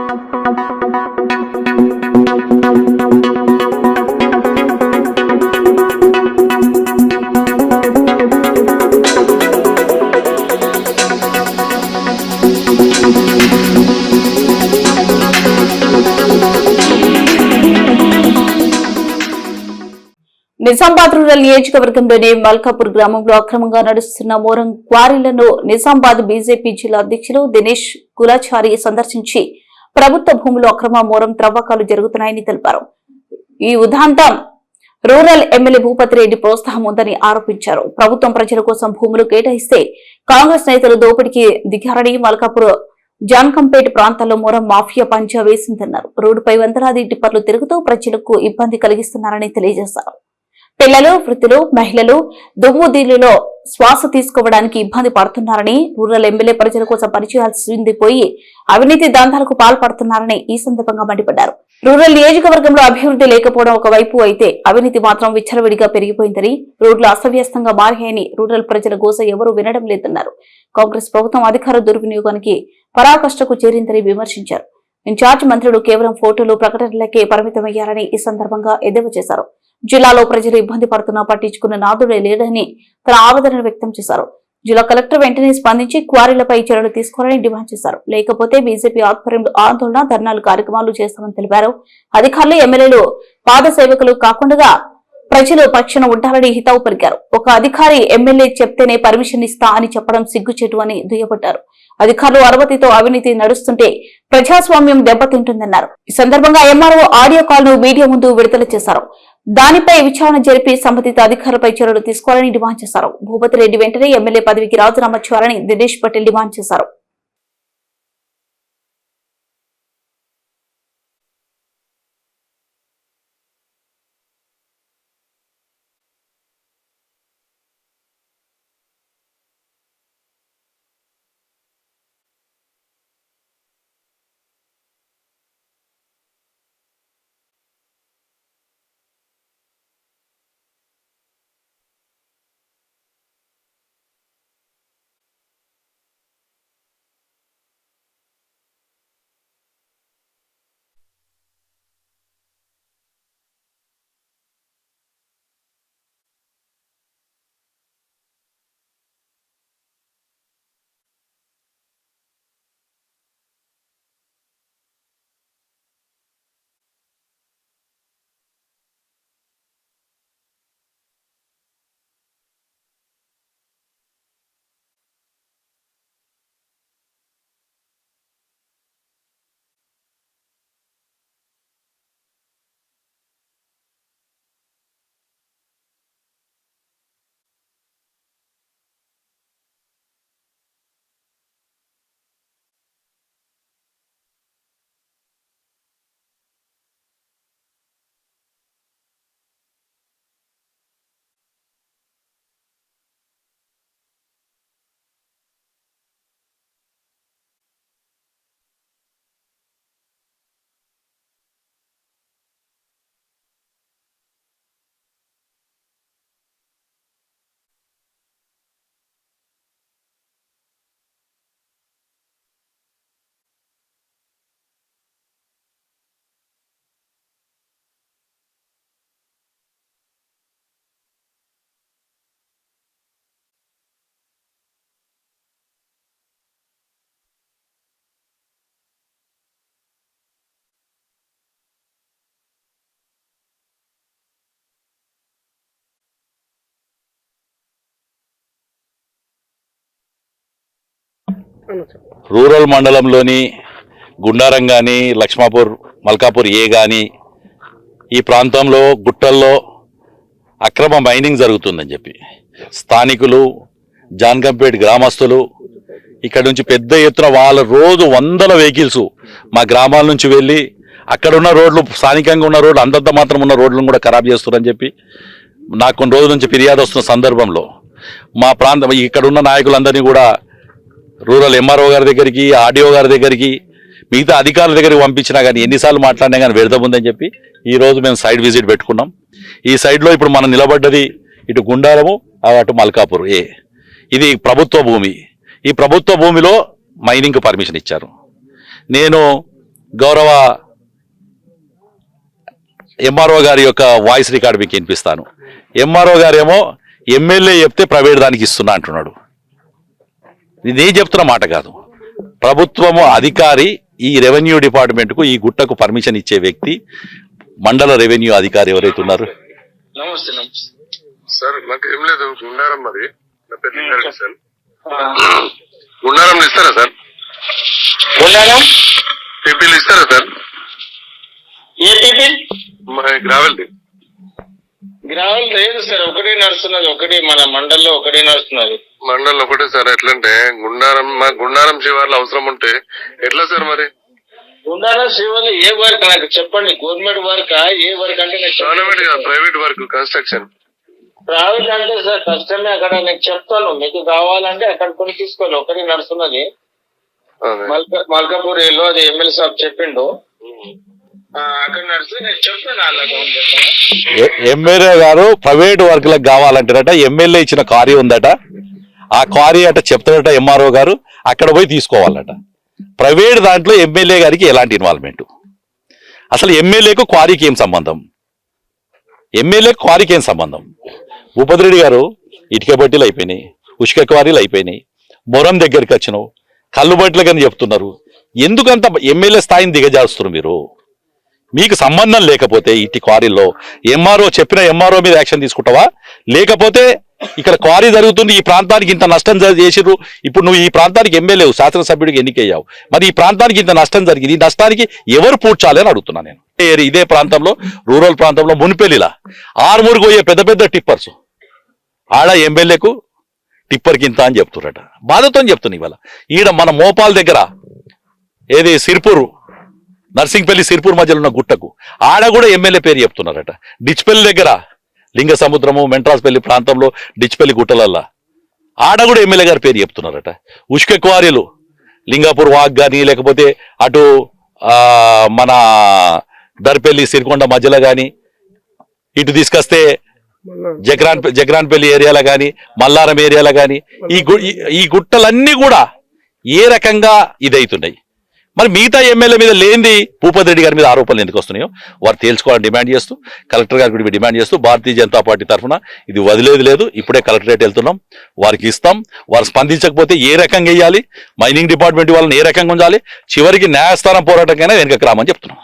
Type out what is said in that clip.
Nizamabad rural నియోజకవర్గంలోని మల్కాపూర్ గ్రామంలో అక్రమంగా నడుస్తున్న మోరం క్వారీలను నిజామాబాద్ బీజేపీ జిల్లా అధ్యక్షులు దినేష్ కులాచారి సందర్శించి ప్రభుత్వ భూములు అక్రమ మోరం త్రవ్వకాలు జరుగుతున్నాయని తెలిపారు. ఈ ఉదాంతం రూరల్ ఎమ్మెల్యే భూపతి రెడ్డి ప్రోత్సాహం ఉందని ఆరోపించారు. ప్రభుత్వం ప్రజల కోసం భూములు కేటాయిస్తే కాంగ్రెస్ నేతలు దోపిడీకి దిగారని, మల్కాపూర్ జాన్కంపేట ప్రాంతాల్లో మోరం మాఫియా పంజా వేసిందన్నారు. రోడ్డుపై వందలాది టిప్పర్లు తిరుగుతూ ప్రజలకు ఇబ్బంది కలిగిస్తున్నారని తెలియజేశారు. పిల్లలు, వృద్ధులు, మహిళలు దుమ్ముదీలులో శ్వాస తీసుకోవడానికి ఇబ్బంది పడుతున్నారని, రూరల్ ఎమ్మెల్యే ప్రజల కోసం పనిచేయాల్సింది పోయి అవినీతి దందాలకు పాల్పడుతున్నారని ఈ సందర్భంగా మండిపడ్డారు. రూరల్ నియోజకవర్గంలో అభివృద్ధి లేకపోవడం ఒకవైపు అయితే అవినీతి మాత్రం విచ్చలవిడిగా పెరిగిపోయిందని, రోడ్లు అస్తవ్యస్తంగా మారాయని, రూరల్ ప్రజల గోస ఎవరూ వినడం లేదన్నారు. కాంగ్రెస్ ప్రభుత్వం అధికార దుర్వినియోగానికి పరాకష్టకు చేరిందని విమర్శించారు. ఇన్ఛార్జ్ మంత్రులు కేవలం ఫోటోలు, ప్రకటనలకే పరిమితమయ్యారని ఈ సందర్భంగా ఎద్దేవా చేశారు. జిల్లాలో ప్రజలు ఇబ్బంది పడుతున్నా పట్టించుకున్న నాదుడే లేడని తన ఆవేదన వ్యక్తం చేశారు. జిల్లా కలెక్టర్ వెంటనే స్పందించి క్వారీలపై చర్యలు తీసుకోవాలని డిమాండ్ చేశారు. లేకపోతే బీజేపీ ఆధ్వర్యంలో ఆందోళన, ధర్నాలు కార్యక్రమాలు చేస్తామని తెలిపారు. అధికారులు, ఎమ్మెల్యేలు పాదసేవకులు కాకుండా ప్రజలు పక్షాన ఉండాలని హితవు పలికారు. ఒక అధికారి ఎమ్మెల్యే చెప్తేనే పర్మిషన్ ఇస్తా అని చెప్పడం సిగ్గుచేటు అని దుయ్యబట్టారు. అధికారులు అనుమతితో అవినీతి నడుస్తుంటే ప్రజాస్వామ్యం దెబ్బతింటుందన్నారు. ఈ సందర్భంగా ఎంఆర్ఓ ఆడియో కాల్ ను మీడియా ముందు విడుదల చేశారు. దానిపై విచారణ జరిపి సంబంధిత అధికారులపై చర్యలు తీసుకోవాలని డిమాండ్ చేశారు. భూపతి రెడ్డి వెంటనే ఎమ్మెల్యే పదవికి రాజీనామా చేయాలని దినేష్ పటేల్ డిమాండ్ చేశారు. రూరల్ మండలంలోని గుండారం కానీ, లక్ష్మాపూర్, మల్కాపూర్ ఏ కానీ ఈ ప్రాంతంలో గుట్టల్లో అక్రమ మైనింగ్ జరుగుతుందని చెప్పి స్థానికులు, జాన్కంపేట్ గ్రామస్తులు ఇక్కడ నుంచి పెద్ద ఎత్తున వాళ్ళ రోజు వందల వెహికల్స్ మా గ్రామాల నుంచి వెళ్ళి అక్కడ ఉన్న రోడ్లు, స్థానికంగా ఉన్న రోడ్లు, అంతంత మాత్రం ఉన్న రోడ్లను కూడా ఖరాబ్ చేస్తున్నారని చెప్పి నాకు కొన్ని రోజుల నుంచి ఫిర్యాదు వస్తున్న సందర్భంలో మా ప్రాంతం ఇక్కడ ఉన్న నాయకులందరినీ కూడా రూరల్ ఎంఆర్ఓ గారి దగ్గరికి, ఆర్డీఓ గారి దగ్గరికి, మిగతా అధికారుల దగ్గరికి పంపించినా కానీ ఎన్నిసార్లు మాట్లాడినా కానీ వ్యర్థముందని చెప్పి ఈరోజు మేము సైడ్ విజిట్ పెట్టుకున్నాం. ఈ సైడ్లో ఇప్పుడు మనం నిలబడ్డది ఇటు గుండారము, అటు మల్కాపూర్ ఏ. ఇది ప్రభుత్వ భూమి. ఈ ప్రభుత్వ భూమిలో మైనింగ్కి పర్మిషన్ ఇచ్చారు. నేను గౌరవ ఎంఆర్ఓ గారి యొక్క వాయిస్ రికార్డు మీకు వినిపిస్తాను. ఎంఆర్ఓ గారేమో ఎమ్మెల్యే చెప్తే ప్రైవేట్ దానికి ఇస్తున్నా అంటున్నాడు. ఇది నేను చెప్తున్న మాట కాదు. ప్రభుత్వము అధికారి ఈ రెవెన్యూ డిపార్ట్మెంట్కు ఈ గుట్టకు పర్మిషన్ ఇచ్చే వ్యక్తి మండల రెవెన్యూ అధికారి ఎవరైతే ఉన్నారు. నమస్తే సార్. నాకు ఏం లేదు, గుండారం మరి నా పెద్ద సార్. గుండారంలో ఇస్తారా సార్? గుండారం పీపీలు ఇస్తారా సార్? ఏ పీపీ? గ్రావెల్ గ్రావెల్ లేదు సార్, ఒకటే నడుస్తున్నది. ఒకటి మన మండల్లో ఒకటే నడుస్తున్నది. మండల్ ఒకటే సార్. ఎట్లంటే గుండారం శివార్లు అవసరం ఉంటే ఎట్లా సార్ మరి? గుండారం శివార్లు ఏ వర్క్ నాకు చెప్పండి. గవర్నమెంట్ వర్క్ ఏ వర్క్ అంటే? గవర్నమెంట్ కాదు, ప్రైవేట్ వర్క్, కన్స్ట్రక్షన్. ప్రైవేట్ అంటే సార్ కష్టమే. అక్కడ నేను చెప్తాను, మీకు కావాలంటే అక్కడ కొని తీసుకోవాలి. ఒకటి నడుస్తున్నది మల్కాపూర్ ఏలో, అది ఎమ్మెల్యే సాబ్ చెప్పిండు. అక్కడ నడిస్తే నేను చెప్తాను. ఎమ్మెల్యే గారు ప్రైవేట్ వర్క్లకు కావాలంటారట. ఎమ్మెల్యే ఇచ్చిన క్వారీ ఉందట, ఆ క్వారీ అట చెప్తాడట ఎంఆర్ఓ గారు, అక్కడ పోయి తీసుకోవాలట. ప్రైవేట్ దాంట్లో ఎమ్మెల్యే గారికి ఎలాంటి ఇన్వాల్వ్మెంట్? అసలు ఎమ్మెల్యేకు క్వారీకి ఏం సంబంధం? ఎమ్మెల్యేకు క్వారీకి ఏం సంబంధం? భూపతి రెడ్డి గారు ఇటుక బట్టీలు అయిపోయినాయి, ఉష్క క్వారీలు అయిపోయినాయి, మొరం దగ్గరికి వచ్చినావు, కళ్ళు బట్టలకని చెప్తున్నారు. ఎందుకంత ఎమ్మెల్యే స్థాయిని దిగజారుస్తున్నారు మీరు? మీకు సంబంధం లేకపోతే ఇటు క్వారీల్లో ఎంఆర్ఓ చెప్పిన ఎంఆర్ఓ మీద యాక్షన్ తీసుకుంటావా? లేకపోతే ఇక్కడ క్వారీ జరుగుతుంది, ఈ ప్రాంతానికి ఇంత నష్టం చేసిర్రు, ఇప్పుడు నువ్వు ఈ ప్రాంతానికి ఎమ్మెల్యే శాసనసభ్యుడికి ఎన్నికయ్యావు, మరి ఈ ప్రాంతానికి ఇంత నష్టం జరిగింది, ఈ నష్టానికి ఎవరు పూడ్చాలి అని అడుగుతున్నా నేను. ఇదే ప్రాంతంలో, రూరల్ ప్రాంతంలో మునిపెల్లిలా ఆరుమూరుకు పోయే పెద్ద పెద్ద టిప్పర్స్ ఆడ ఎమ్మెల్యేకు టిప్పర్కి ఇంత అని చెప్తున్నట. బాధతో చెప్తున్నా. ఇవాళ ఈడ మన మోపాల్ దగ్గర ఏది సిర్పూర్, నర్సింగ్పల్లి సిర్పూర్ మధ్యలో ఉన్న గుట్టకు ఆడ కూడా ఎమ్మెల్యే పేరు చెప్తున్నారట. డిచ్పల్లి దగ్గర లింగ సముద్రము, మెంట్రాస్పల్లి ప్రాంతంలో డిచ్పల్లి గుట్టలల్లా ఆడ కూడా ఎమ్మెల్యే గారి పేరు చెప్తున్నారట. ఉష్క క్వారీలు లింగాపూర్ వాగ్ కానీ, లేకపోతే అటు మన దర్పల్లి సిరికొండ మధ్యలో కానీ, ఇటు తీసుకొస్తే జగ్రాన్పల్లి ఏరియాలో కానీ, మల్లారం ఏరియాలో కానీ ఈ గుట్టలన్నీ కూడా ఏ రకంగా ఇదవుతున్నాయి. మరి మిగతా ఎమ్మెల్యే మీద లేనిది భూపతి రెడ్డి గారి మీద ఆరోపణలు ఎందుకు వస్తున్నాయో వారు తేల్చుకోవాలని డిమాండ్ చేస్తూ, కలెక్టర్ గారికి కూడా డిమాండ్ చేస్తూ, భారతీయ జనతా పార్టీ తరఫున ఇది వదిలేదు లేదు. ఇప్పుడే కలెక్టరేట్ వెళ్తున్నాం, వారికి ఇస్తాం. వారు స్పందించకపోతే ఏ రకంగా వేయాలి, మైనింగ్ డిపార్ట్మెంట్ వాళ్ళని ఏ రకంగా ఉంచాలి, చివరికి న్యాయస్థానం పోరాటంకైనా వెనకకి రామని చెప్తున్నాం.